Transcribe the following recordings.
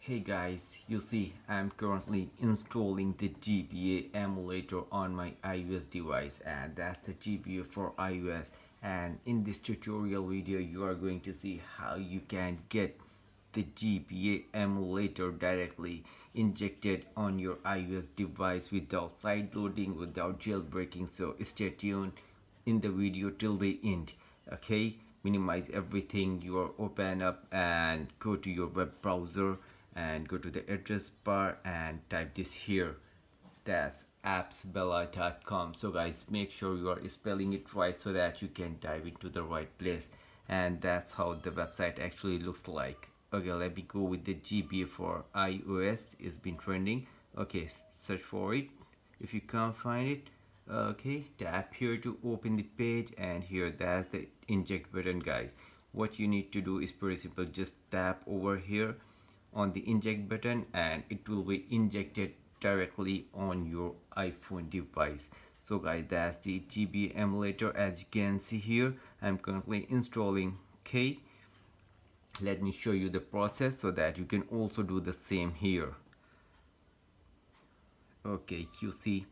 Hey guys, you see I'm currently installing the GBA emulator on my iOS device, and that's the GBA for iOS. And in this tutorial video you are going to see how you can get the GBA emulator directly injected on your iOS device without side loading, without jailbreaking. So stay tuned in the video till the end. Okay, minimize everything. You are open up and go to your web browser and go to the address bar and type this here. That's appsbella.com. So guys, make sure you are spelling it right so that you can dive into the right place. And that's how the website actually looks like. Okay, let me go with the GBA for iOS. It's been trending. Okay, search for it. If you can't find it, okay, tap here to open the page, and here that's the inject button, guys. What you need to do is pretty simple. Just tap over here on the inject button and it will be injected directly on your iPhone device. So guys, that's the GBA emulator. As you can see here, I'm currently installing. Okay, let me show you the process so that you can also do the same here. Okay, you see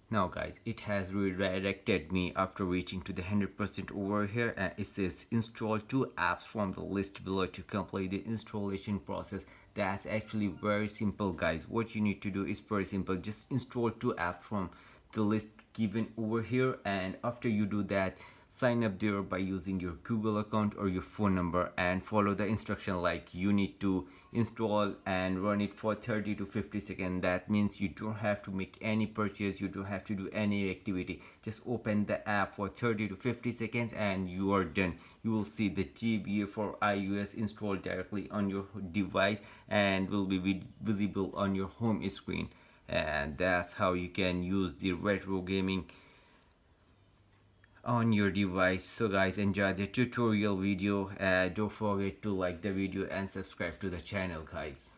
now guys, it has redirected me after reaching to the 100% over here, and it says install 2 apps from the list below to complete the installation process. That's actually very simple, guys. What you need to do is very simple. Just install 2 apps from the list given over here, and after you do that, sign up there by using your Google account or your phone number and follow the instruction, like you need to install and run it for 30 to 50 seconds. That means you don't have to make any purchase, you don't have to do any activity. Just open the app for 30 to 50 seconds and you are done. You will see the GBA for iOS installed directly on your device and will be visible on your home screen. And that's how you can use the retro gaming on your device. So guys, enjoy the tutorial video. Don't forget to like the video and subscribe to the channel, guys.